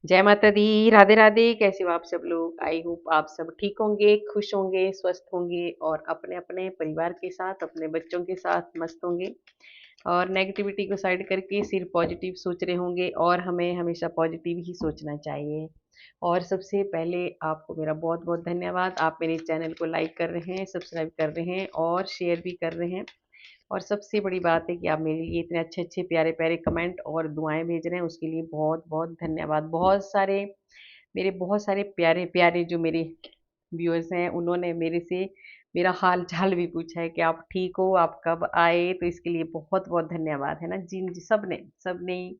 जय माता दी, राधे राधे। कैसे हो आप सब लोग? आई होप आप सब ठीक होंगे, खुश होंगे, स्वस्थ होंगे और अपने अपने परिवार के साथ, अपने बच्चों के साथ मस्त होंगे और नेगेटिविटी को साइड करके सिर्फ पॉजिटिव सोच रहे होंगे। और हमें हमेशा पॉजिटिव ही सोचना चाहिए। और सबसे पहले आपको मेरा बहुत बहुत धन्यवाद। आप मेरे चैनल को लाइक कर रहे हैं, सब्सक्राइब कर रहे हैं और शेयर भी कर रहे हैं। और सबसे बड़ी बात है कि आप मेरे लिए इतने अच्छे-अच्छे, प्यारे-प्यारे कमेंट और दुआएँ भेज रहे हैं, उसके लिए बहुत-बहुत धन्यवाद। बहुत सारे प्यारे-प्यारे जो मेरे व्यूअर्स हैं, उन्होंने मेरे से मेरा हाल-चाल भी पूछा है कि आप ठीक हो, आप कब आए? तो इसके लिए बहुत-बहुत धन्यवाद, है ना? जिन सबने ही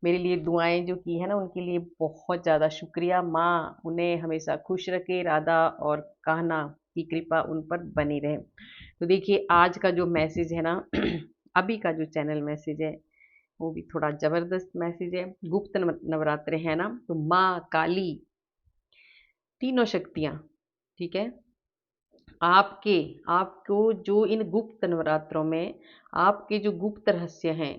मेरे लिए दुआएँ जो की है ना, उनके लिए बहुत ज़्यादा शुक्रिया। माँ उन्हें हमेशा खुश रखे, राधा और कान्हा की कृपा उन पर बनी रहे। तो देखिए आज का जो मैसेज है ना अभी का जो चैनल मैसेज है वो भी थोड़ा जबरदस्त मैसेज है। गुप्त नवरात्रे है ना, तो माँ काली तीनों शक्तियाँ, ठीक है, आपके आपको जो इन गुप्त नवरात्रों में आपके जो गुप्त रहस्य हैं,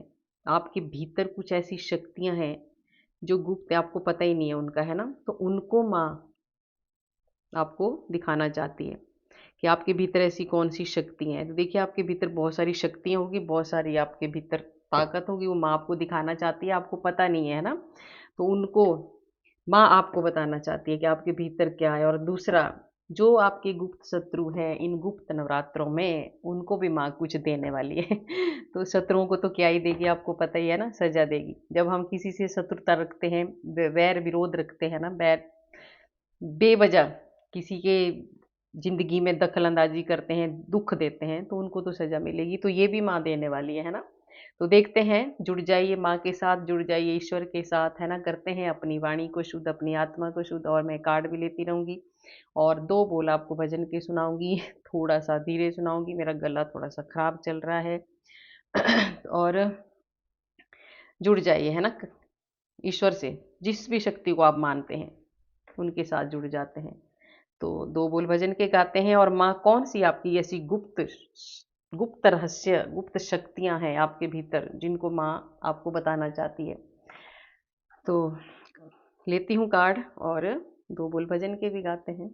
आपके भीतर कुछ ऐसी शक्तियां हैं जो गुप्त है, आपको पता ही नहीं है उनका, है ना, तो उनको माँ आपको दिखाना चाहती है कि आपके भीतर ऐसी कौन-सी शक्ति हैं। तो देखिए आपके भीतर बहुत सारी शक्तियाँ होंगी, बहुत सारी आपके भीतर ताकत होगी, वो माँ आपको दिखाना चाहती है, आपको पता नहीं है ना? तो उनको माँ आपको बताना चाहती है कि आपके भीतर क्या है। और दूसरा, जो आपके गुप्त शत्रु हैं, इन गुप्त नवरात्रों में, उनको भी माँ कुछ देने वाली है। तो शत्रुओं को तो क्या ही देगी, आपको पता ही है ना, सज़ा देगी। जब हम किसी से शत्रुता रखते हैं, वैर विरोध रखते हैं ना, बेवजह किसी के ज़िंदगी में दखल अंदाज़ी करते हैं, दुःख देते हैं, तो उनको तो सज़ा मिलेगी। तो ये भी माँ देने वाली है ना? तो देखते हैं, जुड़ जाइए माँ के साथ, जुड़ जाइए ईश्वर के साथ, है ना? करते हैं अपनी वाणी को शुद्ध, अपनी आत्मा को शुद्ध। और मैं कार्ड भी लेती रहूँगी और 2 बोल आपको भजन के सुनाऊँगी। थोड़ा-सा धीरे सुनाऊँगी, मेरा गला थोड़ा-सा खराब चल रहा है। और जुड़ जाइए, है ना? ईश्वर से, जिस भी शक्ति को आप मानते हैं, उनके साथ जुड़ जाते हैं। तो 2 बोल भजन के गाते हैं। और माँ कौन-सी आपकी ऐसी गुप्त रहस्य, गुप्त शक्तियाँ हैं आपके भीतर, जिनको माँ आपको बताना चाहती है। तो लेती हूँ कार्ड और 2 बोल भजन के भी गाते हैं।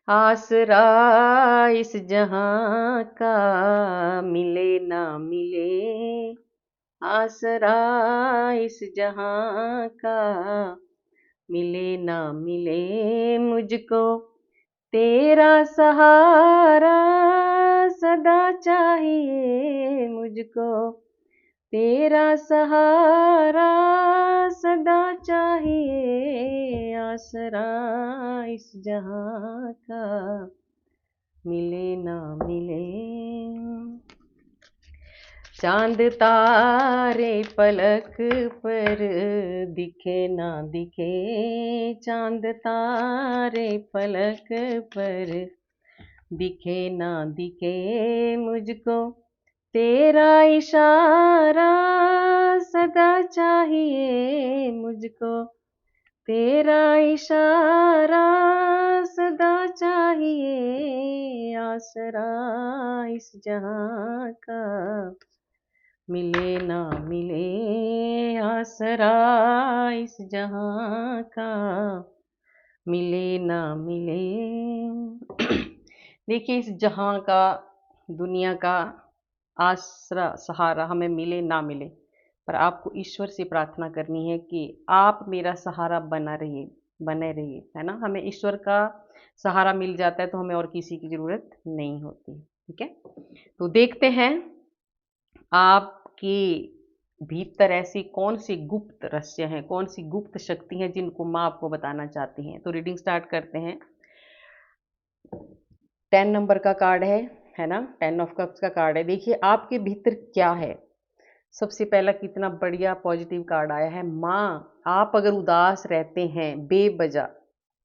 आसरा इस जहाँ का मिले ना मिले, आसरा इस जहाँ का मिले ना मिले, मुझको तेरा सहारा सदा चाहिए, मुझको तेरा सहारा सदा चाहिए, आसरा इस जहाँ का मिले ना मिले। चांद तारे पलक पर दिखे ना दिखे, चांद तारे पलक पर दिखे ना दिखे, मुझको तेरा इशारा सदा चाहिए, मुझको तेरा इशारा सदा चाहिए, आसरा इस जहाँ का मिले ना मिले, आसरा इस जहाँ का मिले ना मिले। देखिए इस जहाँ का, दुनिया का आसरा सहारा हमें मिले ना मिले, पर आपको ईश्वर से प्रार्थना करनी है कि आप मेरा सहारा बने रहिए, है ना? हमें ईश्वर का सहारा मिल जाता है तो हमें और किसी की ज़रूरत नहीं होती, ठीक है? तो देखते हैं आपके भीतर ऐसी कौन-सी गुप्त रहस्य हैं, कौन-सी गुप्त शक्ति हैं जिनको माँ आपको बताना चाहती हैं। तो रीडिंग स्टार्ट करते हैं। 10 नंबर का कार्ड है ना? 10 ऑफ कप्स का कार्ड है। देखिए आपके भीतर क्या है? सबसे पहला कितना बढ़िया पॉजिटिव कार्ड आया है। माँ, आप अगर उदास रहते हैं बेवजह,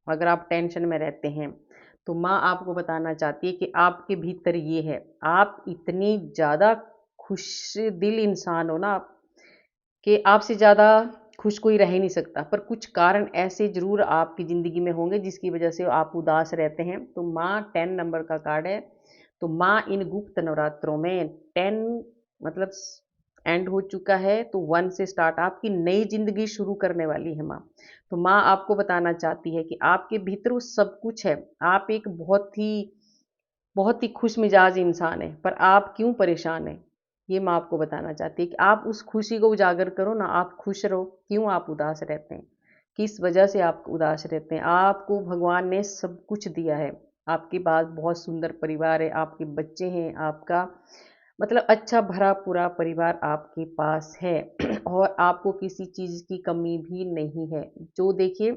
अगर आप टेंशन में रहते हैं, तो माँ आपको बताना चाहती है कि आपके भीतर ये है। आप इतनी ज़्यादा खुश दिल इंसान हो ना आप, कि आपसे ज़्यादा खुश कोई रह ही नहीं सकता। पर कुछ कारण ऐसे ज़रूर आपकी ज़िंदगी में होंगे जिसकी वजह से आप उदास रहते हैं। तो माँ 10 नंबर का कार्ड है। तो माँ इन गुप्त नवरात्रों में 10 मतलब एंड हो चुका है, तो 1 से स्टार्ट आपकी नई ज़िंदगी शुरू करने वाली है माँ। तो माँ आपको बताना चाहती है कि आपके भीतर वो सब कुछ है। आप एक बहुत ही खुश मिजाज इंसान है, पर आप क्यों परेशान हैं? ये माँ आपको बताना चाहती है कि आप उस खुशी को उजागर करो ना, आप खुश रहो। क्यों आप उदास रहते हैं? किस वजह से आप उदास रहते हैं? आपको भगवान ने सब कुछ दिया है। आपके पास बहुत सुंदर परिवार है, आपके बच्चे हैं, आपका मतलब अच्छा भरा पूरा परिवार आपके पास है और आपको किसी चीज़ की कमी भी नहीं है। जो देखिए,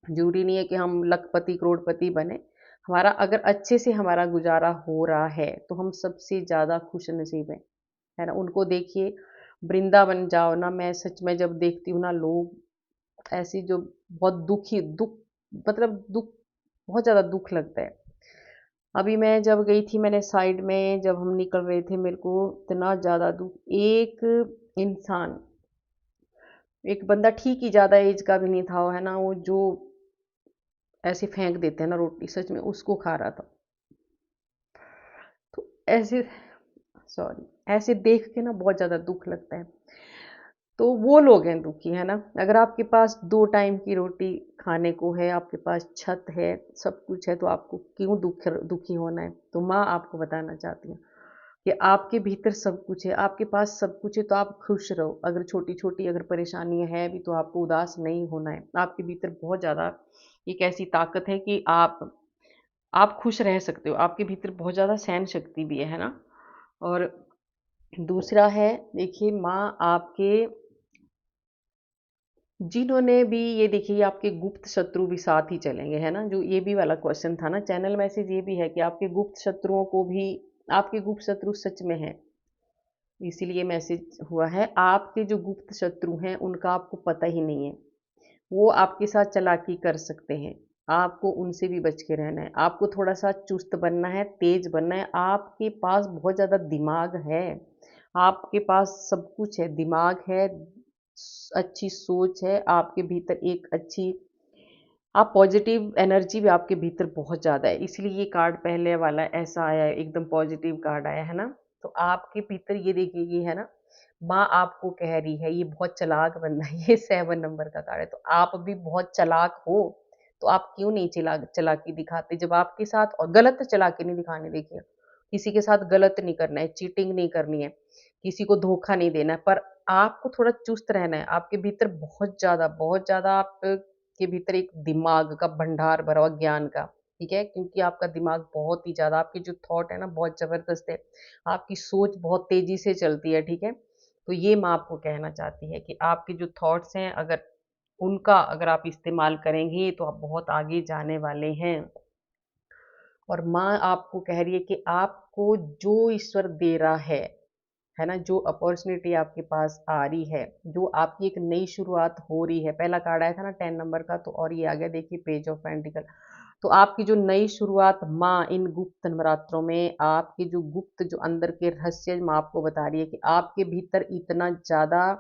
ज़रूरी नहीं है कि हम लखपति, करोड़पति बने। हमारा अगर अच्छे से हमारा गुज़ारा हो रहा है, तो हम सबसे ज़्यादा खुशनसीब हैं, है ना? उनको देखिए, वृंदावन जाओ ना, मैं सच में जब देखती हूँ ना लोग ऐसी जो बहुत मतलब दुःख बहुत ज़्यादा दुःख लगता है। अभी मैं जब गई थी, मैंने साइड में जब हम निकल रहे थे, मेरे को इतना ज़्यादा दुःख, इंसान एक बंदा ठीक ही ज़्यादा एज का भी नहीं था, वो है ना, वो जो ऐसे फेंक देते हैं ना रोटी, सच में उसको खा रहा था। तो ऐसे सॉरी ऐसे देख के ना बहुत ज़्यादा दुख लगता है। तो वो लोग हैं दुखी, है ना? अगर आपके पास 2 टाइम की रोटी खाने को है, आपके पास छत है, सब कुछ है, तो आपको क्यों दुखी होना है? तो माँ आपको बताना चाहती है कि आपके भीतर सब कुछ है, आपके पास सब कुछ है, तो आप खुश रहो। अगर छोटी-छोटी अगर परेशानियाँ हैं भी, तो आपको उदास नहीं होना है। आपके भीतर बहुत ज़्यादा एक ऐसी ताकत है कि आप खुश रह सकते हो। आपके भीतर बहुत ज़्यादा सहन शक्ति भी है ना? और दूसरा है, देखिए माँ आपके जिन्होंने भी ये देखिए, आपके गुप्त शत्रु भी साथ ही चलेंगे, है ना? जो ये भी वाला क्वेश्चन था ना, चैनल मैसेज ये भी है कि आपके गुप्त शत्रुओं को भी आपके गुप्त शत्रु सच में हैं। इसीलिए मैसेज हुआ है, आपके जो गुप्त शत्रु हैं उनका आपको पता ही नहीं है। वो आपके साथ चालाकी कर सकते हैं। आपको उनसे भी बच के रहना है। आपको थोड़ा-सा चुस्त बनना है, तेज़ बनना है। आपके पास बहुत ज़्यादा दिमाग है। आपके पास सब कुछ है, दिमाग है, अच्छी सोच है, आपके भीतर एक अच्छी आप पॉजिटिव एनर्जी भी आपके भीतर बहुत ज़्यादा है, इसलिए ये कार्ड पहले वाला ऐसा आया है, एकदम पॉजिटिव कार्ड आया है ना? तो आपके भीतर ये देखिए, ये है ना, माँ आपको कह रही है ये बहुत चालाक बनना है। ये 7 नंबर का कार्ड है, तो आप भी बहुत चालाक हो, तो आप क्यों नहीं चालाकी दिखाते? जब आपके साथ और गलत चालाकी नहीं दिखानी, देखिए, किसी के साथ गलत नहीं करना है, चीटिंग नहीं करनी है, किसी को धोखा नहीं देना है, पर आपको थोड़ा चुस्त रहना है। आपके भीतर बहुत ज़्यादा आप के भीतर एक दिमाग का भंडार भरा हुआ ज्ञान का, ठीक है? क्योंकि आपका दिमाग बहुत ही ज़्यादा, आपके जो थॉट है ना बहुत ज़बरदस्त है, आपकी सोच बहुत तेज़ी से चलती है, ठीक है? तो ये मैं आपको कहना चाहती है कि आपके जो थॉट्स हैं, अगर आप इस्तेमाल करेंगी, तो आप बहुत आगे जाने वाले हैं। और माँ आपको कह रही है कि आपको जो ईश्वर दे रहा है ना? जो अपॉर्च्युनिटी आपके पास आ रही है, जो आपकी एक नई शुरुआत हो रही है, पहला कार्ड आया था ना 10 नंबर का, तो और ये आ गया देखिए पेज ऑफ पेंटिकल। तो आपकी जो नई शुरुआत माँ इन गुप्त नवरात्रों में, आपके जो गुप्त जो अंदर के रहस्य माँ आपको बता रही है कि आपके भीतर इतना ज़्यादा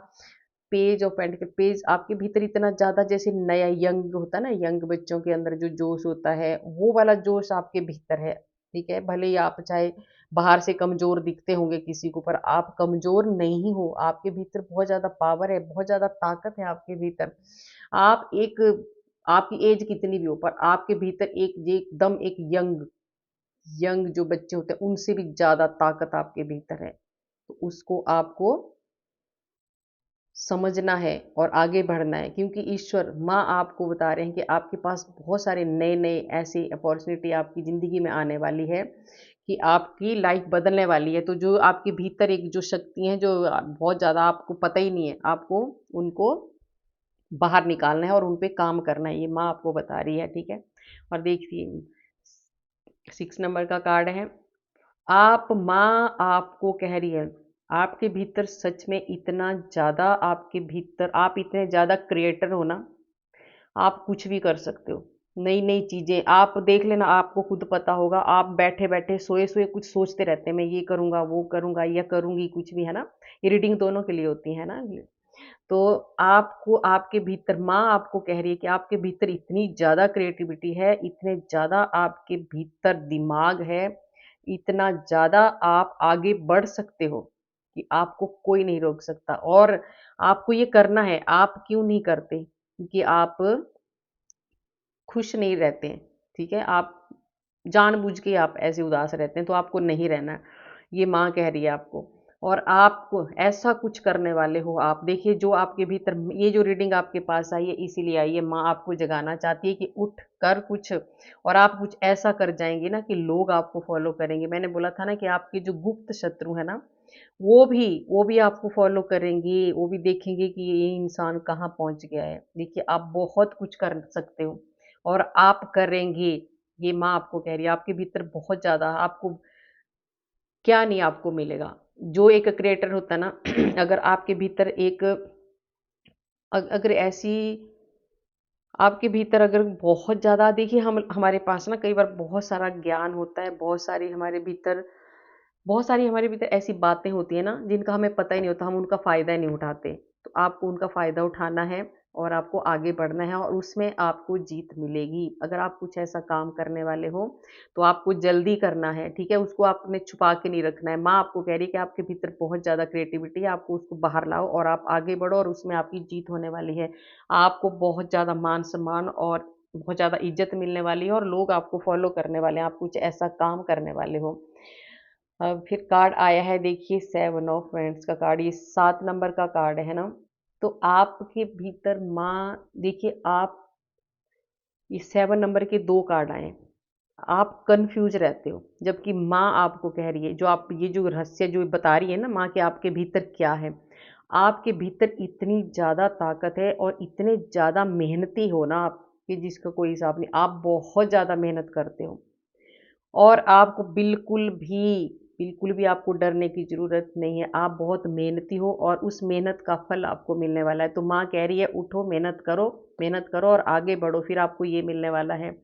पेज ऑफ पेंटिकल, पेज आपके भीतर इतना ज़्यादा, जैसे नया यंग होता है ना, यंग बच्चों के अंदर जो जोश होता है, वो वाला जोश आपके भीतर है, ठीक है? भले ही आप चाहे बाहर से कमज़ोर दिखते होंगे किसी को, पर आप कमज़ोर नहीं हो, आपके भीतर बहुत ज़्यादा पावर है, बहुत ज़्यादा ताकत है आपके भीतर। आप एक आपकी एज कितनी भी हो, पर आपके भीतर एकदम एक यंग यंग जो बच्चे होते हैं, उनसे भी ज़्यादा ताकत आपके भीतर है। तो उसको आपको समझना है और आगे बढ़ना है, क्योंकि ईश्वर माँ आपको बता रहे हैं कि आपके पास बहुत सारे नए-नए ऐसी अपॉर्च्युनिटी आपकी ज़िंदगी में आने वाली है कि आपकी लाइफ बदलने वाली है। तो जो आपके भीतर एक जो शक्ति हैं, जो बहुत ज़्यादा आपको पता ही नहीं है, आपको उनको बाहर निकालना है और उन पे काम करना है। ये माँ आपको बता रही है, ठीक है? और देखिए 6 नंबर का कार्ड है। आप माँ आपको कह रही है, आपके भीतर सच में इतना ज़्यादा, आपके भीतर आप इतने ज़्यादा क्रिएटर हो ना, आप कुछ भी कर सकते हो। नई-नई चीज़ें आप देख लेना, आपको खुद पता होगा, आप बैठे-बैठे, सोए-सोए कुछ सोचते रहते हैं, मैं ये करूँगा, वो करूँगा या करूँगी कुछ भी, है ना? ये रीडिंग दोनों के लिए होती है ना? तो आपको आपके भीतर माँ आपको कह रही है कि आपके भीतर इतनी ज़्यादा क्रिएटिविटी है, इतने ज़्यादा आपके भीतर दिमाग है, इतना ज़्यादा आप आगे बढ़ सकते हो कि आपको कोई नहीं रोक सकता और आपको ये करना है। आप क्यों नहीं करते? क्योंकि आप खुश नहीं रहते हैं, ठीक है? आप जानबूझ के आप ऐसे उदास रहते हैं, तो आपको नहीं रहना है। ये माँ कह रही है आपको और आपको ऐसा कुछ करने वाले हो आप। देखिए जो आपके भीतर ये जो रीडिंग आपके पास आई है इसीलिए आई है। माँ आपको जगाना चाहती है कि उठ कर कुछ और आप कुछ ऐसा कर जाएँगे ना कि लोग आपको फ़ॉलो करेंगे। मैंने बोला था ना कि आपके जो गुप्त शत्रु हैं ना, वो भी आपको फ़ॉलो करेंगे, वो भी देखेंगे कि ये इंसान कहाँ पहुँच गया है। देखिए आप बहुत कुछ कर सकते हो और आप करेंगे। ये माँ आपको कह रही है, आपके भीतर बहुत ज़्यादा आपको क्या नहीं आपको मिलेगा। जो एक क्रिएटर होता है ना अगर आपके भीतर एक अगर ऐसी आपके भीतर अगर बहुत ज़्यादा देखिए हम हमारे पास ना कई बार बहुत सारा ज्ञान होता है, बहुत सारी हमारे भीतर ऐसी बातें होती हैं ना जिनका हमें पता ही नहीं होता, हम उनका फ़ायदा ही नहीं उठाते। तो आपको उनका फ़ायदा उठाना है और आपको आगे बढ़ना है और उसमें आपको जीत मिलेगी। अगर आप कुछ ऐसा काम करने वाले हो, तो आपको जल्दी करना है, ठीक है? उसको आपने छुपा के नहीं रखना है। माँ आपको कह रही है कि आपके भीतर बहुत ज़्यादा क्रिएटिविटी है, आपको उसको बाहर लाओ और आप आगे बढ़ो और उसमें आपकी जीत होने वाली है। आपको बहुत ज़्यादा मान-सम्मान और बहुत ज़्यादा इज़्ज़त मिलने वाली है और लोग आपको फ़ॉलो करने वाले हैं, आप कुछ ऐसा काम करने वाले हो। फिर कार्ड आया है देखिए 7 ऑफ वैंड्स का कार्ड, ये 7 नंबर का कार्ड है ना, तो आपके भीतर माँ देखिए आप ये 7 नंबर के 2 कार्ड आए हैं। आप कन्फ्यूज़ रहते हो, जबकि माँ आपको कह रही है जो आप ये जो रहस्य जो बता रही है ना माँ कि आपके भीतर क्या है, आपके भीतर इतनी ज़्यादा ताकत है और इतने ज़्यादा मेहनती हो ना आप कि जिसका कोई हिसाब नहीं। आप बहुत ज़्यादा मेहनत करते हो। और आपको बिल्कुल भी आपको डरने की ज़रूरत नहीं है। आप बहुत मेहनती हो और उस मेहनत का फल आपको मिलने वाला है। तो माँ कह रही है उठो, मेहनत करो और आगे बढ़ो, फिर आपको ये मिलने वाला है।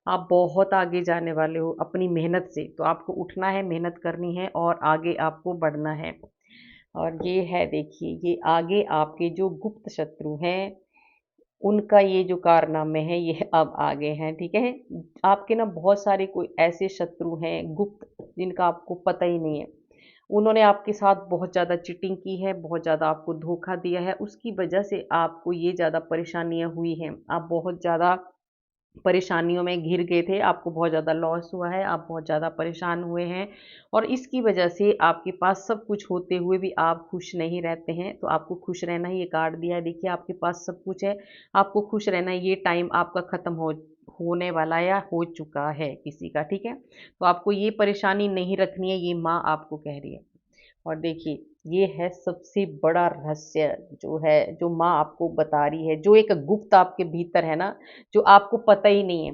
आप बहुत आगे जाने वाले हो अपनी मेहनत से। तो आपको उठना है, मेहनत करनी है और आगे आपको बढ़ना है। और ये है देखिए, ये आगे आपके जो गुप्त शत्रु हैं उनका ये जो कारनामे हैं ये अब आगे हैं, ठीक है? आपके ना बहुत सारे कोई ऐसे शत्रु हैं गुप्त जिनका आपको पता ही नहीं है। उन्होंने आपके साथ बहुत ज़्यादा चीटिंग की है, बहुत ज़्यादा आपको धोखा दिया है, उसकी वजह से आपको ये ज़्यादा परेशानियाँ हुई हैं। आप बहुत ज़्यादा परेशानियों में घिर गए थे, आपको बहुत ज़्यादा लॉस हुआ है, आप बहुत ज़्यादा परेशान हुए हैं और इसकी वजह से आपके पास सब कुछ होते हुए भी आप खुश नहीं रहते हैं। तो आपको खुश रहना है, ये कार्ड दिया है देखिए आपके पास सब कुछ है, आपको खुश रहना है, ये टाइम आपका ख़त्म होने वाला है या हो चुका है किसी का, ठीक है? तो आपको ये परेशानी नहीं रखनी है, ये माँ आपको कह रही है। और देखिए ये है सबसे बड़ा रहस्य जो है जो माँ आपको बता रही है जो एक गुप्त आपके भीतर है ना जो आपको पता ही नहीं है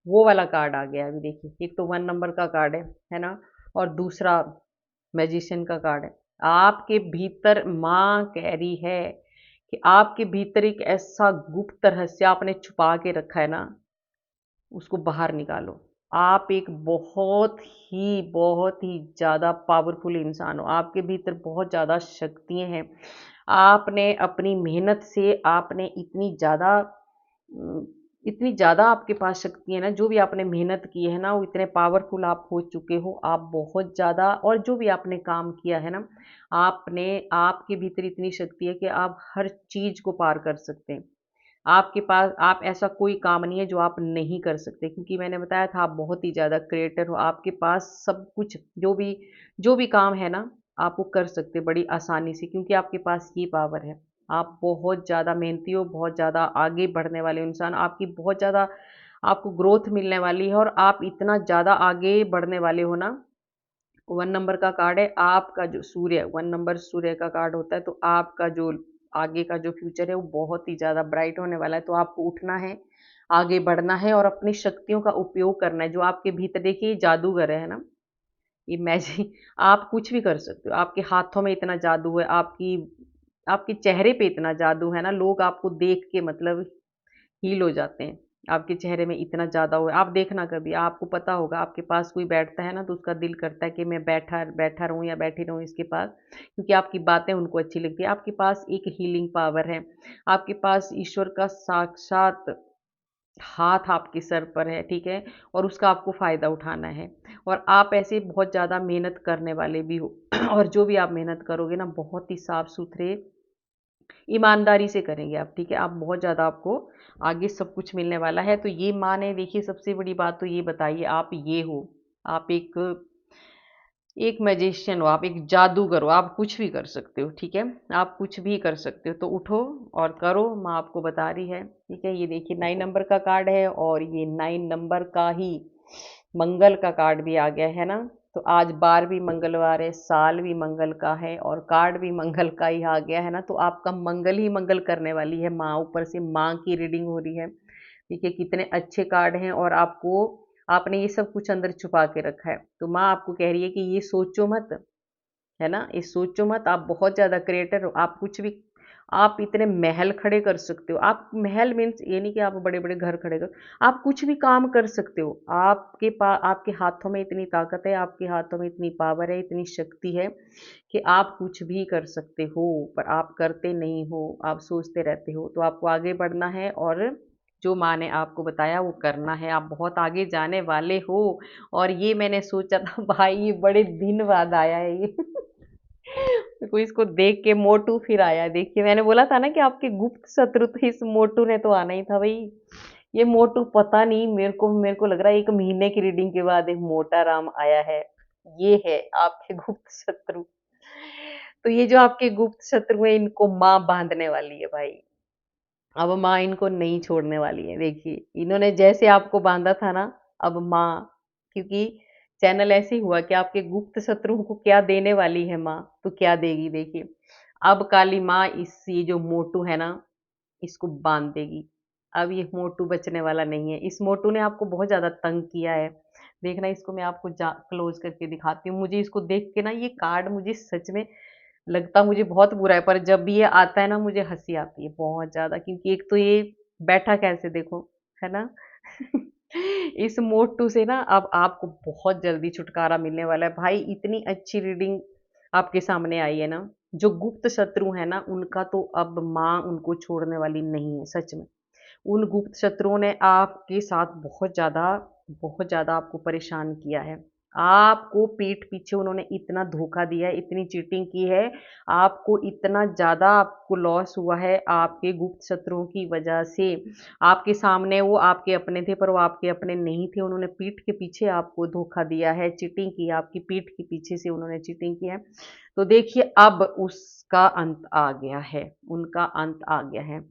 वो वाला कार्ड आ गया अभी देखिए एक तो 1 नंबर का कार्ड है ना और दूसरा मैजिशियन का कार्ड है आपके भीतर माँ कह रही है कि आपके भीतर एक ऐसा गुप्त रहस्य आपने छुपा के रखा है ना उसको बाहर निकालो। आप एक बहुत ही ज़्यादा पावरफुल इंसान हो। आपके भीतर बहुत ज़्यादा शक्तियाँ हैं। आपने अपनी मेहनत से आपने इतनी ज़्यादा आपके पास शक्ति है ना, जो भी आपने मेहनत की है ना, वो इतने पावरफुल आप हो चुके हो। आप बहुत ज़्यादा और जो भी आपने काम किया है ना, आपके भीतर इतनी शक्ति है कि आप हर चीज़ को पार कर सकते हैं। आपके पास आप ऐसा कोई काम नहीं है जो आप नहीं कर सकते क्योंकि मैंने बताया था आप बहुत ही ज़्यादा क्रिएटर हो आपके पास सब कुछ जो भी काम है ना आप वो कर सकते हैं बड़ी आसानी से क्योंकि आपके पास ये पावर है आप बहुत ज़्यादा मेहनती हो बहुत ज़्यादा आगे बढ़ने वाले इंसान आपकी बहुत ज़्यादा आपको ग्रोथ मिलने वाली है और आप इतना ज़्यादा आगे बढ़ने वाले हो ना 1 नंबर का कार्ड है आपका जो सूर्य 1 नंबर सूर्य का कार्ड होता है तो आपका जो आगे का जो फ्यूचर है वो बहुत ही ज़्यादा ब्राइट होने वाला है तो आपको उठना है आगे बढ़ना है और अपनी शक्तियों का उपयोग करना है जो आपके भीतर देखिए ये जादूगर है ना ये मैजिक आप कुछ भी कर सकते हो आपके हाथों में इतना जादू है आपकी आपके चेहरे पे इतना जादू है ना लोग आपको देख के मतलब हील हो जाते हैं। आपके चेहरे में इतना ज़्यादा हुआ है, आप देखना कभी आपको पता होगा आपके पास कोई बैठता है ना तो उसका दिल करता है कि मैं बैठा बैठा रहूँ या बैठी रहूँ इसके पास क्योंकि आपकी बातें उनको अच्छी लगती है। आपके पास एक हीलिंग पावर है, आपके पास ईश्वर का साक्षात हाथ आपके सर पर है, ठीक है, और उसका आपको फ़ायदा उठाना है। और आप ऐसे बहुत ज़्यादा मेहनत करने वाले भी हो और जो भी आप मेहनत करोगे ना बहुत ही साफ-सुथरे ईमानदारी से करेंगे आप, ठीक है? आप बहुत ज़्यादा आपको आगे सब कुछ मिलने वाला है। तो ये माँ ने देखिए सबसे बड़ी बात तो ये बताई है, आप ये हो, आप एक एक मैजिशियन हो, आप एक जादूगर हो, आप कुछ भी कर सकते हो, ठीक है? आप कुछ भी कर सकते हो, तो उठो और करो, माँ आपको बता रही है, ठीक है? ये देखिए 9 नंबर का कार्ड है और ये 9 नंबर का ही मंगल का कार्ड भी आ गया है ना? तो आज बार भी मंगलवार है, साल भी मंगल का है और कार्ड भी मंगल का ही आ गया है ना? तो आपका मंगल ही मंगल करने वाली है माँ, ऊपर से माँ की रीडिंग हो रही है, ठीक है? कितने अच्छे कार्ड हैं और आपको आपने ये सब कुछ अंदर छुपा के रखा है। तो माँ आपको कह रही है कि ये सोचो मत, है ना? ये सोचो मत, आप बहुत ज़्यादा क्रिएटर हो, आप कुछ भी आप इतने महल खड़े कर सकते हो। आप महल मीन्स ये नहीं कि आप बड़े-बड़े घर खड़े करो, आप कुछ भी काम कर सकते हो। आपके हाथों में इतनी ताकत है, आपके हाथों में इतनी पावर है, इतनी शक्ति है कि आप कुछ भी कर सकते हो, पर आप करते नहीं हो, आप सोचते रहते हो। तो आपको आगे बढ़ना है और जो माँ ने आपको बताया वो करना है, आप बहुत आगे जाने वाले हो। और ये मैंने सोचा था भाई ये बड़े दिन बाद आया है ये मेरे को इसको देख के मोटू फिर आया। देखिए मैंने बोला था ना कि आपके गुप्त शत्रु तो इस मोटू ने तो आना ही था भाई। ये मोटू पता नहीं मेरे को लग रहा है 1 महीने की रीडिंग के बाद एक मोटा राम आया है। ये है आपके गुप्त शत्रु। तो ये जो आपके गुप्त शत्रु है इनको माँ बांधने वाली है भाई। अब माँ इनको नहीं छोड़ने वाली है। देखिए इन्होंने जैसे आपको बांधा था ना, अब माँ, क्योंकि चैनल ऐसे ही हुआ कि आपके गुप्त शत्रुओं को क्या देने वाली है माँ, तो क्या देगी देखिए। अब काली माँ इस ये जो मोटू है ना, इसको बांध देगी। अब ये मोटू बचने वाला नहीं है। इस मोटू ने आपको बहुत ज़्यादा तंग किया है। देखना इसको मैं आपको जा क्लोज़ करके दिखाती हूँ। मुझे इसको देख के ना ये कार्ड मुझे सच में लगता मुझे बहुत बुरा है, पर जब भी ये आता है ना मुझे हँसी आती है बहुत ज़्यादा, क्योंकि एक तो ये बैठा कैसे देखो, है ना? इस मोटू से ना अब आपको बहुत जल्दी छुटकारा मिलने वाला है। भाई इतनी अच्छी रीडिंग आपके सामने आई है ना, जो गुप्त शत्रु हैं ना उनका तो अब माँ उनको छोड़ने वाली नहीं है, सच में। उन गुप्त शत्रुओं ने आपके साथ बहुत ज़्यादा आपको परेशान किया है। आपको पीठ पीछे उन्होंने इतना धोखा दिया है, इतनी चीटिंग की है, आपको इतना ज़्यादा आपको लॉस हुआ है आपके गुप्त शत्रुओं की वजह से। आपके सामने वो आपके अपने थे, पर वो आपके अपने नहीं थे। उन्होंने पीठ के पीछे आपको धोखा दिया है, चीटिंग की है, आपकी पीठ के पीछे से उन्होंने चीटिंग की है। तो देखिए अब उसका अंत आ गया है, उनका अंत आ गया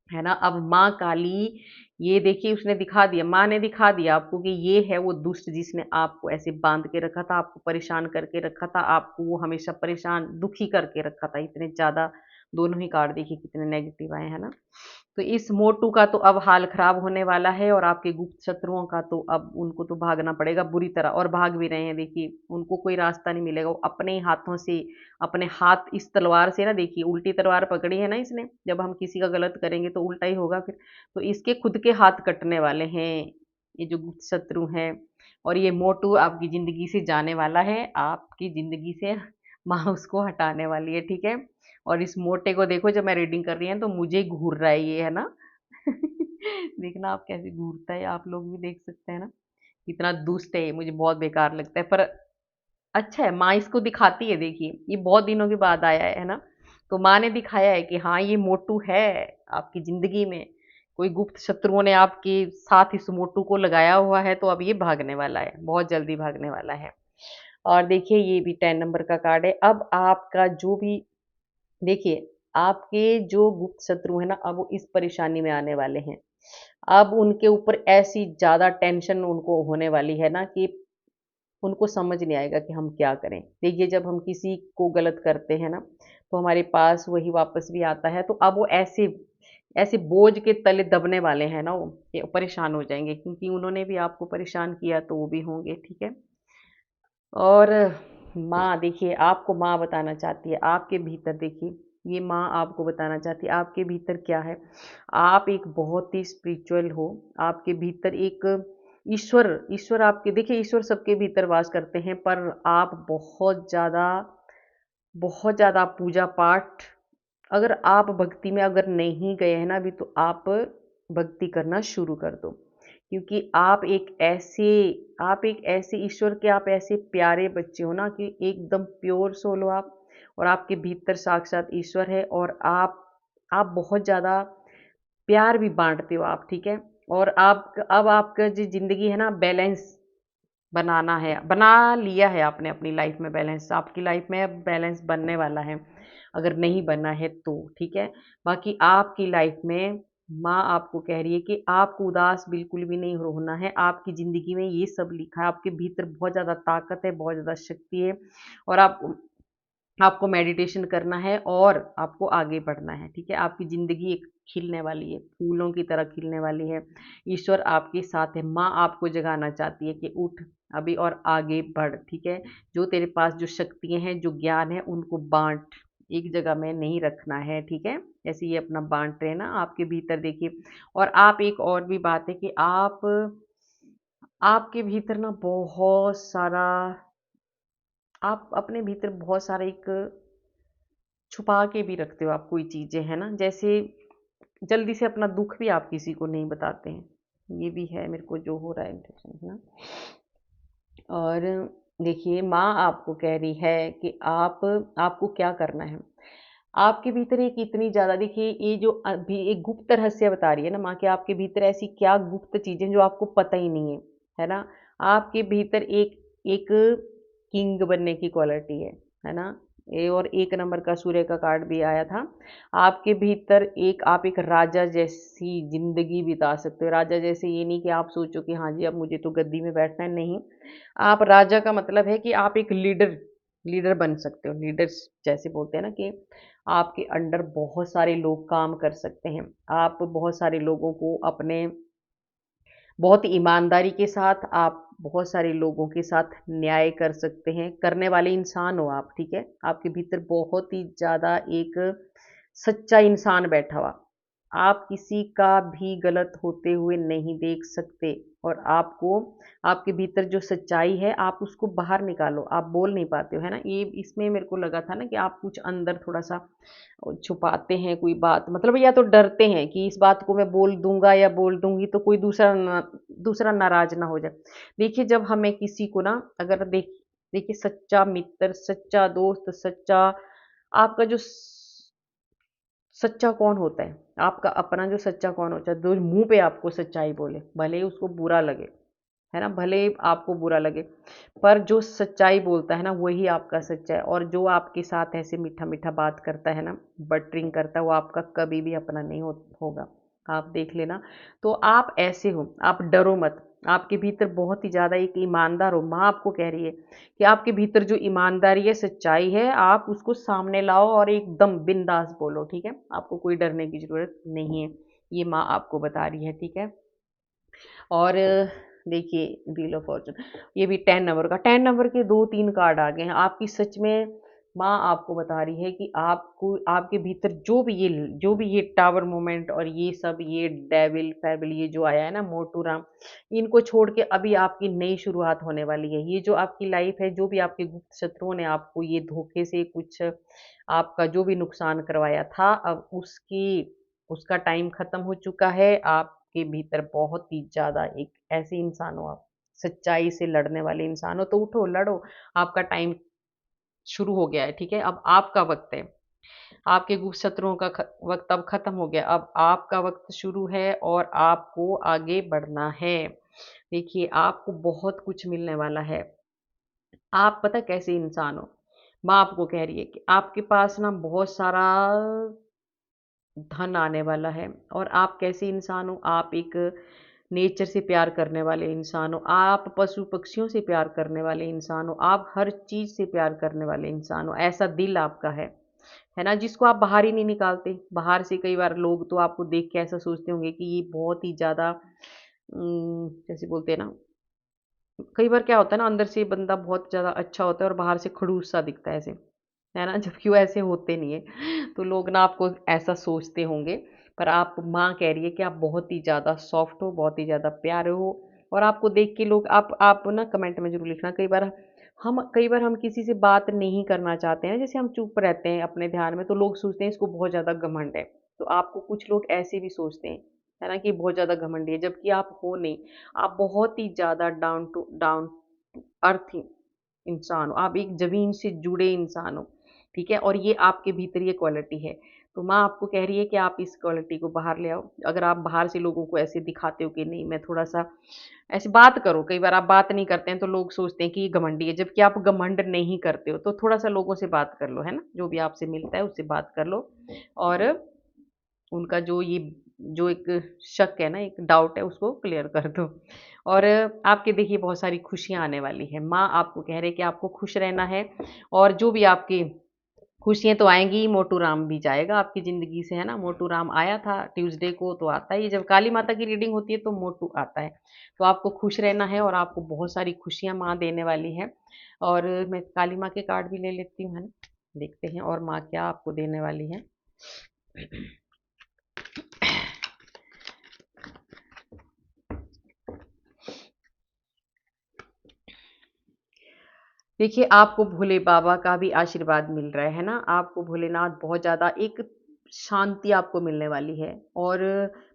है ना? अब माँ काली ये देखिए उसने दिखा दिया, माँ ने दिखा दिया आपको कि ये है वो दुष्ट जिसने आपको ऐसे बांध के रखा था, आपको परेशान करके रखा था, आपको वो हमेशा परेशान दुखी करके रखा था। इतने ज़्यादा दोनों ही कार्ड देखिए कितने नेगेटिव आए हैं ना। तो इस मोटू का तो अब हाल खराब होने वाला है और आपके गुप्त शत्रुओं का तो अब उनको तो भागना पड़ेगा बुरी तरह, और भाग भी रहे हैं देखिए। उनको कोई रास्ता नहीं मिलेगा, वो अपने ही हाथों से अपने हाथ इस तलवार से ना, देखिए उल्टी तलवार पकड़ी है ना इसने, जब हम किसी का गलत करेंगे तो उल्टा ही होगा फिर। तो इसके खुद के हाथ कटने वाले हैं ये जो गुप्त शत्रु हैं। और ये मोटू आपकी जिंदगी से जाने वाला है, आपकी जिंदगी से माँ उसको हटाने वाली है, ठीक है। और इस मोटे को देखो जब मैं रीडिंग कर रही है तो मुझे घूर रहा है ये, है ना? देखना आप कैसे घूरता है, आप लोग भी देख सकते हैं ना, कितना दुष्ट है ये, मुझे बहुत बेकार लगता है। पर अच्छा है माँ इसको दिखाती है, देखिए ये बहुत दिनों के बाद आया है ना? तो माँ ने दिखाया है कि हाँ ये मोटू है आपकी जिंदगी में, कोई गुप्त शत्रुओं ने आपके साथ इस मोटू को लगाया हुआ है, तो अब ये भागने वाला है, बहुत जल्दी भागने वाला है। और देखिए ये भी 10 नंबर का कार्ड है। अब आपका जो भी देखिए, आपके जो गुप्त शत्रु हैं ना, अब वो इस परेशानी में आने वाले हैं। अब उनके ऊपर ऐसी ज़्यादा टेंशन उनको होने वाली है ना कि उनको समझ नहीं आएगा कि हम क्या करें। देखिए, जब हम किसी को गलत करते हैं ना, तो हमारे पास वही वापस भी आता है। तो अब वो ऐसे ऐसे बोझ के तले दबने वाले हैं ना वो, ये परेशान हो जाएँगे, क्योंकि उन्होंने भी आपको परेशान किया, तो वो भी होंगे, ठीक है? और माँ देखिए आपको माँ बताना चाहती है आपके भीतर, देखिए ये माँ आपको बताना चाहती है आपके भीतर क्या है। आप एक बहुत ही स्पिरिचुअल हो, आपके भीतर एक ईश्वर ईश्वर आपके, देखिए ईश्वर सबके भीतर वास करते हैं, पर आप बहुत ज़्यादा पूजा पाठ, अगर आप भक्ति में अगर नहीं गए हैं ना अभी, तो आप भक्ति करना शुरू कर दो, क्योंकि आप एक ऐसे ईश्वर के, आप ऐसे प्यारे बच्चे हो ना कि एकदम प्योर सोल हो आप, और आपके भीतर साक्षात ईश्वर है, और आप बहुत ज़्यादा प्यार भी बांटते हो आप, ठीक है। और आप अब आपका जो ज़िंदगी है ना, बैलेंस बनाना है, बना लिया है आपने अपनी लाइफ में बैलेंस, आपकी लाइफ में अब बैलेंस बनने वाला है, अगर नहीं बना है तो, ठीक है। बाकी आपकी लाइफ में माँ आपको कह रही है कि आपको उदास बिल्कुल भी नहीं होना है, आपकी ज़िंदगी में ये सब लिखा है, आपके भीतर बहुत ज़्यादा ताकत है, बहुत ज़्यादा शक्ति है, और आपको मेडिटेशन करना है और आपको आगे बढ़ना है, ठीक है। आपकी ज़िंदगी एक खिलने वाली है, फूलों की तरह खिलने वाली है, ईश्वर आपके साथ है, माँ आपको जगाना चाहती है कि उठ अभी और आगे बढ़, ठीक है। जो तेरे पास जो शक्तियाँ हैं, जो ज्ञान है, उनको बांट, एक जगह में नहीं रखना है, ठीक है। ऐसे ये अपना बांट रहे हैं ना आपके भीतर, देखिए। और आप एक और भी बात है कि आपके भीतर ना बहुत सारा, आप अपने भीतर बहुत सारा एक छुपा के भी रखते हो आप कोई चीज़ें, है ना। जैसे जल्दी से अपना दुख भी आप किसी को नहीं बताते हैं, ये भी है मेरे को जो हो रहा है इंटरेक्शन है ना। और देखिए, माँ आपको कह रही है कि आपको क्या करना है। आपके भीतर एक इतनी ज़्यादा, देखिए ये जो अभी एक गुप्त रहस्य बता रही है ना माँ, कि आपके भीतर ऐसी क्या गुप्त चीज़ें जो आपको पता ही नहीं है ना। आपके भीतर एक एक किंग बनने की क्वालिटी है ना। ये और एक नंबर का सूर्य का कार्ड भी आया था। आपके भीतर आप एक राजा जैसी ज़िंदगी बिता सकते हो। राजा जैसे ये नहीं कि आप सोचो कि हाँ जी अब मुझे तो गद्दी में बैठना है, नहीं। आप राजा का मतलब है कि आप एक लीडर लीडर बन सकते हो। लीडर्स जैसे बोलते हैं ना कि आपके अंडर बहुत सारे लोग काम कर सकते हैं। आप बहुत सारे लोगों को अपने, बहुत ईमानदारी के साथ आप बहुत सारे लोगों के साथ न्याय कर सकते हैं, करने वाले इंसान हो आप, ठीक है। आपके भीतर बहुत ही ज़्यादा एक सच्चा इंसान बैठा हुआ, आप किसी का भी गलत होते हुए नहीं देख सकते। और आपको, आपके भीतर जो सच्चाई है आप उसको बाहर निकालो, आप बोल नहीं पाते हो, है ना। ये इसमें मेरे को लगा था ना कि आप कुछ अंदर थोड़ा सा छुपाते हैं कोई बात, मतलब या तो डरते हैं कि इस बात को मैं बोल दूंगा या बोल दूंगी तो कोई दूसरा नाराज ना हो जाए। देखिए जब हमें किसी को ना, अगर देखिए सच्चा मित्र, सच्चा दोस्त, सच्चा आपका जो सच्चा कौन होता है, आपका अपना जो सच्चा कौन होता है, जो मुंह पे आपको सच्चाई बोले, भले ही उसको बुरा लगे, है ना, भले ही आपको बुरा लगे, पर जो सच्चाई बोलता है ना वही आपका सच्चा है। और जो आपके साथ ऐसे मीठा मीठा बात करता है ना, बटरिंग करता है, वो आपका कभी भी अपना नहीं होगा, आप देख लेना। तो आप ऐसे हो, आप डरो मत, आपके भीतर बहुत ही ज़्यादा एक ईमानदार हो। माँ आपको कह रही है कि आपके भीतर जो ईमानदारी है, सच्चाई है, आप उसको सामने लाओ और एकदम बिंदास बोलो, ठीक है। आपको कोई डरने की ज़रूरत नहीं है, ये माँ आपको बता रही है, ठीक है। और देखिए व्हील ऑफ फॉर्चून, ये भी 10 नंबर का, 10 नंबर के 2-3 कार्ड आ गए हैं। आपकी सच में माँ आपको बता रही है कि आपको, आपके भीतर जो भी ये टावर मोमेंट और ये सब, ये डेविल फेविल ये जो आया है ना, मोटूराम, इनको छोड़ के अभी आपकी नई शुरुआत होने वाली है। ये जो आपकी लाइफ है, जो भी आपके गुप्त शत्रुओं ने आपको ये धोखे से कुछ आपका जो भी नुकसान करवाया था, अब उसका टाइम खत्म हो चुका है। आपके भीतर बहुत ही ज़्यादा एक ऐसे इंसान हो आप, सच्चाई से लड़ने वाले इंसान हो, तो उठो, लड़ो, आपका टाइम शुरू हो गया है, ठीक है। अब आपका वक़्त है, आपके गुप्त शत्रुओं का वक़्त अब खत्म हो गया, अब आपका वक़्त शुरू है और आपको आगे बढ़ना है। देखिए, आपको बहुत कुछ मिलने वाला है। आप पता कैसे इंसान हो? माँ आपको कह रही है कि आपके पास ना बहुत सारा धन आने वाला है। और आप कैसे इंसान हो? आप एक नेचर से प्यार करने वाले इंसान हो, आप पशु पक्षियों से प्यार करने वाले इंसान हो, आप हर चीज़ से प्यार करने वाले इंसान हो, ऐसा दिल आपका है ना, जिसको आप बाहर ही नहीं निकालते। बाहर से कई बार लोग तो आपको देख के ऐसा सोचते होंगे कि ये बहुत ही ज़्यादा जैसे बोलते हैं ना, कई बार क्या होता है ना, अंदर से बंदा बहुत ज़्यादा अच्छा होता है और बाहर से खड़ूस सा दिखता है ऐसे, है ना, जबकि वो ऐसे होते नहीं है। तो लोग ना आपको ऐसा सोचते होंगे, पर आप, माँ कह रही है कि आप बहुत ही ज़्यादा सॉफ्ट हो, बहुत ही ज़्यादा प्यारे हो। और आपको देख के लोग, आप ना कमेंट में ज़रूर लिखना, कई बार हम किसी से बात नहीं करना चाहते हैं, जैसे हम चुप रहते हैं अपने ध्यान में, तो लोग सोचते हैं इसको बहुत ज़्यादा घमंड है। तो आपको कुछ लोग ऐसे भी सोचते हैं है ना, कि बहुत ज़्यादा घमंडी है, जबकि आप हो नहीं। आप बहुत ही ज़्यादा डाउन टू अर्थ इंसान हो, आप एक ज़मीन से जुड़े इंसान हो, ठीक है? और ये आपके भीतर ये क्वालिटी है। तो माँ आपको कह रही है कि आप इस क्वालिटी को बाहर ले आओ। अगर आप बाहर से लोगों को ऐसे दिखाते हो कि नहीं मैं थोड़ा-सा ऐसे बात करो, कई बार आप बात नहीं करते हैं तो लोग सोचते हैं कि ये घमंडी है, जबकि आप घमंड नहीं करते हो। तो थोड़ा-सा लोगों से बात कर लो, है ना? जो भी आपसे मिलता है उससे बात कर लो और उनका जो एक शक है ना, एक डाउट है उसको क्लियर कर दो। और आपके देखिए बहुत सारी खुशियाँ आने वाली हैं। माँ आपको कह रहे हैं कि आपको खुश रहना है और जो भी आपकी खुशियाँ तो आएँगी ही, मोटू राम भी जाएगा आपकी ज़िंदगी से, है ना? मोटू राम आया था ट्यूसडे को तो आता ही है, जब काली माता की रीडिंग होती है तो मोटू आता है। तो आपको खुश रहना है और आपको बहुत सारी खुशियाँ माँ देने वाली है। और मैं काली माँ के कार्ड भी ले लेती हूँ, है ना? देखते हैं और माँ क्या आपको देने वाली है। देखिए, आपको भोले बाबा का भी आशीर्वाद मिल रहा है ना? आपको भोलेनाथ बहुत ज़्यादा एक शांति आपको मिलने वाली है और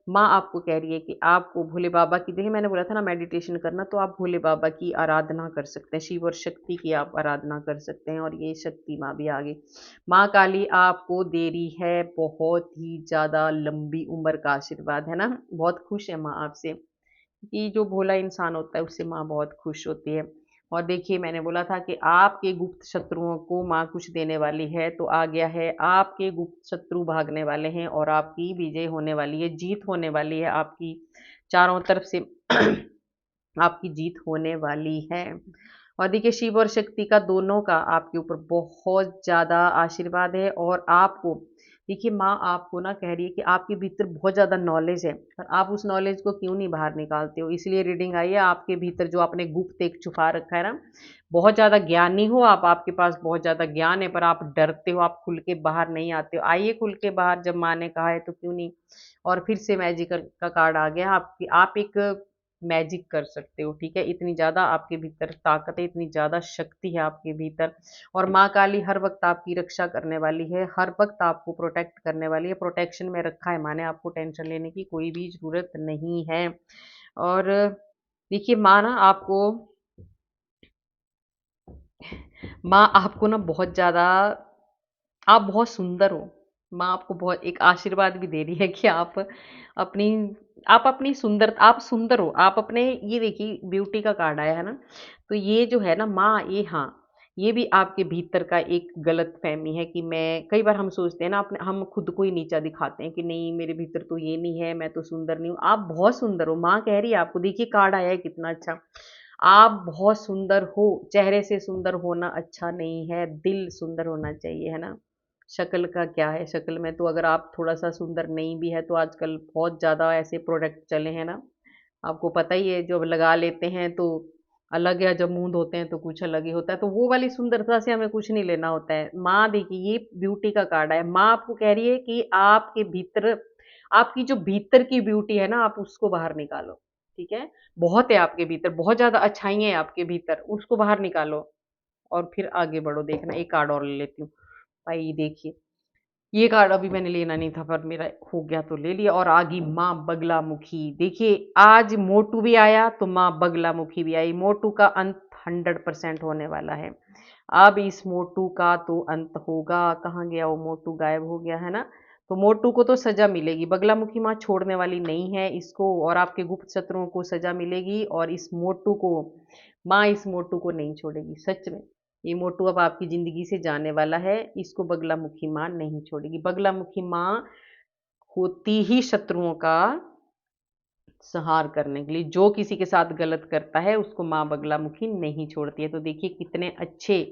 माँ आपको कह रही है कि आपको भोले बाबा की देखिए मैंने बोला था ना मेडिटेशन करना, तो आप भोले बाबा की आराधना कर सकते हैं, शिव और शक्ति की आप आराधना कर सकते हैं और ये शक्ति माँ भी आ गई। माँ काली आपको दे रही है बहुत ही ज़्यादा लंबी उम्र का आशीर्वाद, है ना? बहुत खुश है माँ आपसे। कि जो भोला इंसान होता है उससे माँ बहुत खुश होती है। और देखिए मैंने बोला था कि आपके गुप्त शत्रुओं को माँ कुछ देने वाली है, तो आ गया है आपके गुप्त शत्रु भागने वाले हैं और आपकी विजय होने वाली है, जीत होने वाली है आपकी चारों तरफ से आपकी जीत होने वाली है। और देखिए शिव और शक्ति का दोनों का आपके ऊपर बहुत ज़्यादा आशीर्वाद है और आपको देखिए माँ आपको ना कह रही है कि आपके भीतर बहुत ज़्यादा नॉलेज है पर आप उस नॉलेज को क्यों नहीं बाहर निकालते हो, इसलिए रीडिंग आई है आपके भीतर जो आपने गुप्त एक छुपा रखा है ना, बहुत ज़्यादा ज्ञानी हो आप, आपके पास बहुत ज़्यादा ज्ञान है पर आप डरते हो, आप खुल के बाहर नहीं आते हो। आइए खुल के बाहर, जब माँ ने कहा है तो क्यों नहीं। और फिर से मैजिकल का कार्ड आ गया आपकी, आप एक मैजिक कर सकते हो, ठीक है? इतनी ज़्यादा आपके भीतर ताकत है, इतनी ज़्यादा शक्ति है आपके भीतर और माँ काली हर वक़्त आपकी रक्षा करने वाली है, हर वक़्त आपको प्रोटेक्ट करने वाली है, प्रोटेक्शन में रखा है माँ ने, आपको टेंशन लेने की कोई भी ज़रूरत नहीं है। और देखिए माँ आपको ना बहुत ज़्यादा आप बहुत सुंदर हो। माँ आपको बहुत एक आशीर्वाद भी दे रही है कि अपनी अपनी आप सुंदर हो। आप अपने ये देखिए ब्यूटी का कार्ड आया है ना, तो ये जो है ना माँ ये हाँ, ये भी आपके भीतर का एक गलतफ़हमी है कि मैं कई बार हम सोचते हैं ना अपने हम खुद को ही नीचा दिखाते हैं कि नहीं मेरे भीतर तो ये नहीं है, मैं तो सुंदर नहीं हूँ। आप बहुत सुंदर हो, माँ कह रही है आपको देखिए कार्ड आया है कितना अच्छा। आप बहुत सुंदर हो, चेहरे से सुंदर होना अच्छा नहीं है, दिल सुंदर होना चाहिए, है ना? शक्ल का क्या है, शक्ल में तो अगर आप थोड़ा-सा सुंदर नहीं भी है तो आजकल बहुत ज़्यादा ऐसे प्रोडक्ट चले हैं ना, आपको पता ही है जो लगा लेते हैं तो अलग है, जब मुँह धोते हैं तो कुछ अलग ही होता है, तो वो वाली सुंदरता से हमें कुछ नहीं लेना होता है। माँ देखिए ये ब्यूटी का कार्ड है, माँ आपको कह रही है कि आपके भीतर आपकी जो भीतर की ब्यूटी है ना, आप उसको बाहर निकालो, ठीक है? बहुत है आपके भीतर, बहुत ज़्यादा अच्छाइयाँ हैं आपके भीतर, उसको बाहर निकालो और फिर आगे बढ़ो। देखना एक कार्ड और ले लेती हूँ। भाई देखिए, ये कार्ड अभी मैंने लेना नहीं था पर मेरा हो गया तो ले लिया और आ गई माँ बगलामुखी। देखिए आज मोटू भी आया तो माँ बगलामुखी भी आई। मोटू का अंत 100% होने वाला है। अब इस मोटू का तो अंत होगा। कहाँ गया वो मोटू, गायब हो गया है ना। तो मोटू को तो सजा मिलेगी, बगलामुखी माँ छोड़ने वाली नहीं है इसको और आपके गुप्त शत्रुओं को सजा मिलेगी और इस मोटू को माँ इस मोटू को नहीं छोड़ेगी सच में। ये मोटू अब आपकी ज़िंदगी से जाने वाला है, इसको बगलामुखी माँ नहीं छोड़ेगी। बगलामुखी माँ होती ही शत्रुओं का संहार करने के लिए, जो किसी के साथ गलत करता है उसको माँ बगलामुखी नहीं छोड़ती है। तो देखिए कितने अच्छे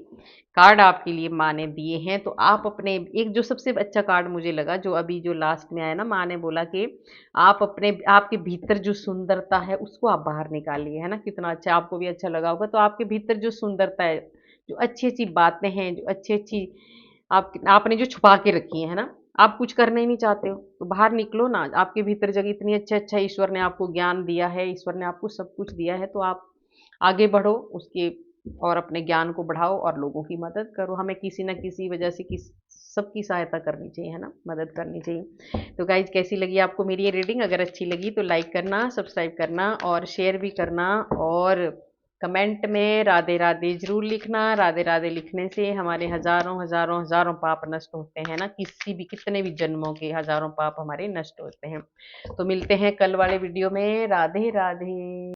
कार्ड आपके लिए माँ ने दिए हैं। तो आप अपने एक जो सबसे अच्छा कार्ड मुझे लगा जो अभी जो लास्ट में आया ना, माँ ने बोला कि आप अपने आपके भीतर जो सुंदरता है उसको आप बाहर निकालिए, है ना? कितना अच्छा, आपको भी अच्छा लगा होगा। तो आपके भीतर जो सुंदरता है, जो अच्छी अच्छी बातें हैं, जो अच्छी अच्छी आपने जो छुपा के रखी है ना, आप कुछ करना ही नहीं चाहते हो तो बाहर निकलो ना। आपके भीतर जगह इतनी अच्छा अच्छा ईश्वर ने आपको ज्ञान दिया है, ईश्वर ने आपको सब कुछ दिया है, तो आप आगे बढ़ो उसके और अपने ज्ञान को बढ़ाओ और लोगों की मदद करो। हमें किसी न किसी वजह से सबकी सहायता करनी चाहिए, है ना? मदद करनी चाहिए। तो गाइज़, कैसी लगी आपको मेरी ये रीडिंग? अगर अच्छी लगी तो लाइक करना, सब्सक्राइब करना और शेयर भी करना, और कमेंट में राधे राधे ज़रूर लिखना। राधे राधे लिखने से हमारे हज़ारों, हज़ारों, हज़ारों पाप नष्ट होते हैं ना, किसी भी कितने भी जन्मों के हज़ारों पाप हमारे नष्ट होते हैं। तो मिलते हैं कल वाले वीडियो में। राधे राधे।